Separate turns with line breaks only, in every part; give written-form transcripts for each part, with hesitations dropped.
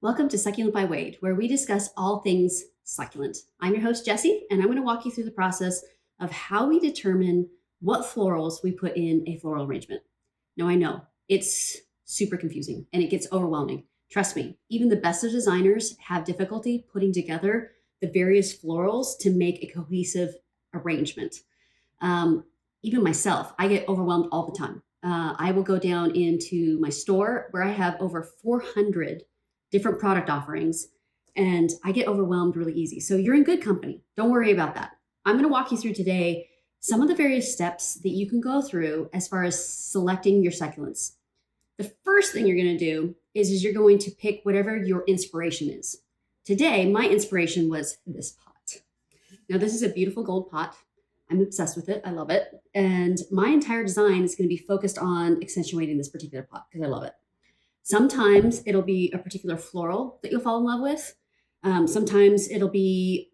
Welcome to Succulent by Wade, where we discuss all things succulent. I'm your host, Jessie, and I'm going to walk you through the process of how we determine what florals we put in a floral arrangement. Now, I know it's super confusing and it gets overwhelming. Trust me, even the best of designers have difficulty putting together the various florals to make a cohesive arrangement. Even myself, I get overwhelmed all the time. I will go down into my store where I have over 400 different product offerings, and I get overwhelmed really easy. So you're in good company. Don't worry about that. I'm going to walk you through today some of the various steps that you can go through as far as selecting your succulents. The first thing you're going to do is you're going to pick whatever your inspiration is. Today, my inspiration was this pot. Now, this is a beautiful gold pot. I'm obsessed with it. I love it. And my entire design is going to be focused on accentuating this particular pot because I love it. Sometimes it'll be a particular floral that you'll fall in love with. Sometimes it'll be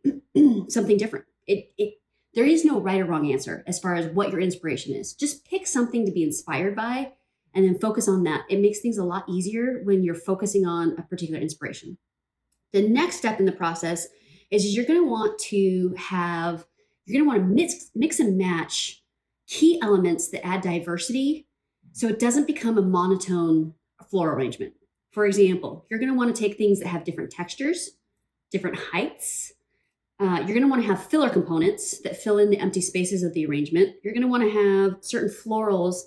something different. There is no right or wrong answer as far as what your inspiration is. Just pick something to be inspired by and then focus on that. It makes things a lot easier when you're focusing on a particular inspiration. The next step in the process is you're going to want to mix and match key elements that add diversity so it doesn't become a monotone floral arrangement. For example, you're going to want to take things that have different textures, different heights. You're going to want to have filler components that fill in the empty spaces of the arrangement. You're going to want to have certain florals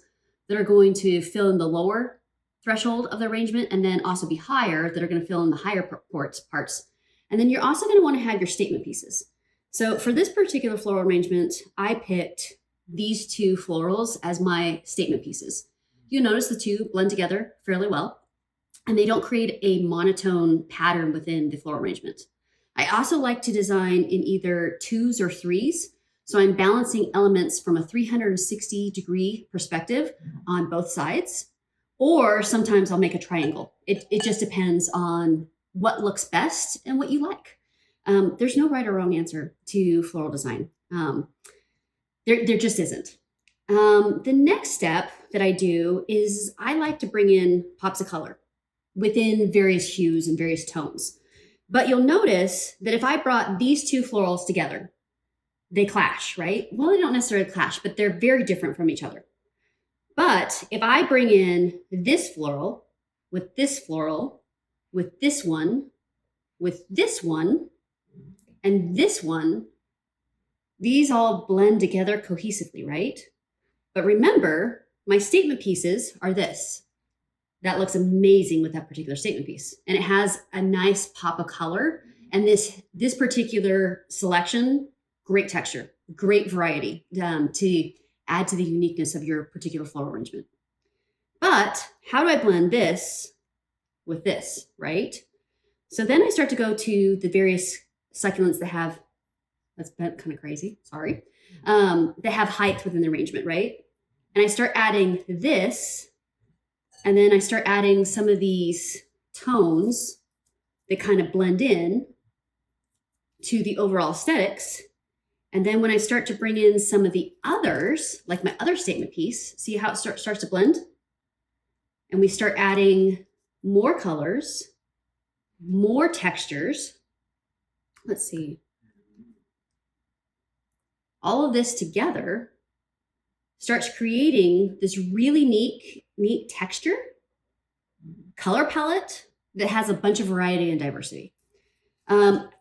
that are going to fill in the lower threshold of the arrangement and then also be higher that are going to fill in the higher parts. And then you're also going to want to have your statement pieces. So for this particular floral arrangement, I picked these two florals as my statement pieces. You'll notice the two blend together fairly well, and they don't create a monotone pattern within the floral arrangement. I also like to design in either 2s or 3s, so I'm balancing elements from a 360-degree perspective on both sides, or sometimes I'll make a triangle. It just depends on what looks best and what you like. There's no right or wrong answer to floral design. There just isn't. The next step that I do is I like to bring in pops of color within various hues and various tones. But you'll notice that if I brought these two florals together, they clash, right? Well, they don't necessarily clash, but they're very different from each other. But if I bring in this floral, with this floral, with this one, and this one, these all blend together cohesively, right? But remember, my statement pieces are this. That looks amazing with that particular statement piece. And it has a nice pop of color. And this particular selection, great texture, great variety to add to the uniqueness of your particular floral arrangement. But how do I blend this with this, right? So then I start to go to the various succulents that have, that's kind of crazy, sorry, that have height within the arrangement, right? And I start adding this, and then I start adding some of these tones that kind of blend in to the overall aesthetics. And then when I start to bring in some of the others, like my other statement piece, see how it starts to blend? And we start adding more colors, more textures. Let's see. All of this together starts creating this really neat texture, color palette that has a bunch of variety and diversity.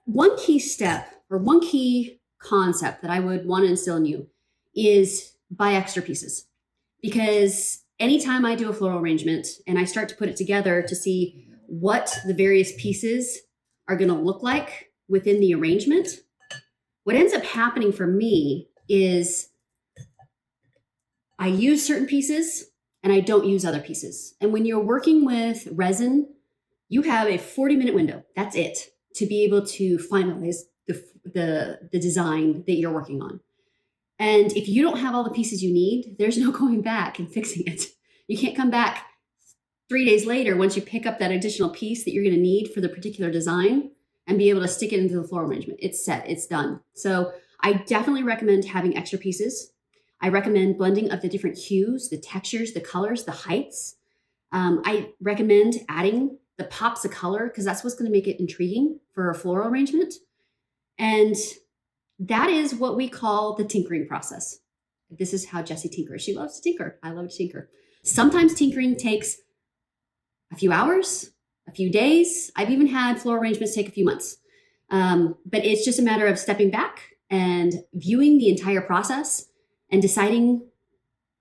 One key step or one key concept that I would want to instill in you is buy extra pieces. Because anytime I do a floral arrangement and I start to put it together to see what the various pieces are going to look like within the arrangement, what ends up happening for me is I use certain pieces and I don't use other pieces. And when you're working with resin, you have a 40-minute window. That's it, to be able to finalize the design that you're working on. And if you don't have all the pieces you need, there's no going back and fixing it. You can't come back 3 days later once you pick up that additional piece that you're going to need for the particular design and be able to stick it into the floral arrangement. It's set, it's done. So I definitely recommend having extra pieces. I recommend blending of the different hues, the textures, the colors, the heights. I recommend adding the pops of color, because that's what's going to make it intriguing for a floral arrangement. And that is what we call the tinkering process. This is how Jessie tinkers. She loves to tinker. I love to tinker. Sometimes tinkering takes a few hours, a few days. I've even had floral arrangements take a few months. But it's just a matter of stepping back and viewing the entire process and deciding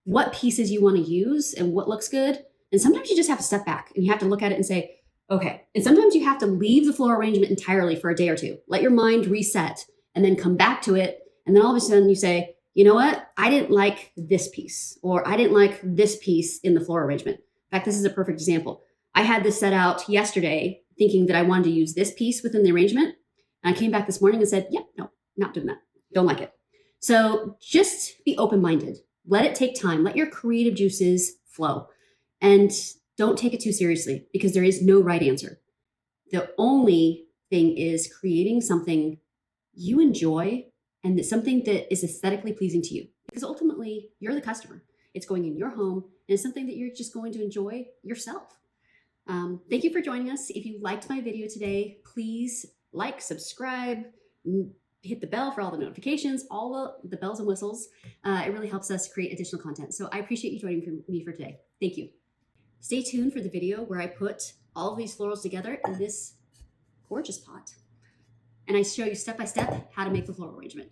what pieces you want to use and what looks good. And sometimes you just have to step back and you have to look at it and say, okay. And sometimes you have to leave the floral arrangement entirely for a day or two. Let your mind reset and then come back to it. And then all of a sudden you say, you know what? I didn't like this piece, or I didn't like this piece in the floral arrangement. In fact, this is a perfect example. I had this set out yesterday thinking that I wanted to use this piece within the arrangement. And I came back this morning and said, yeah, no, not doing that. Don't like it. So just be open-minded. Let it take time. Let your creative juices flow. And don't take it too seriously, because there is no right answer. The only thing is creating something you enjoy and it's something that is aesthetically pleasing to you, because ultimately you're the customer. It's going in your home, and it's something that you're just going to enjoy yourself. Thank you for joining us. If you liked my video today, please like, subscribe, hit the bell for all the notifications, all the bells and whistles. It really helps us create additional content. So I appreciate you joining me for today. Thank you. Stay tuned for the video where I put all of these florals together in this gorgeous pot. And I show you step by step how to make the floral arrangement.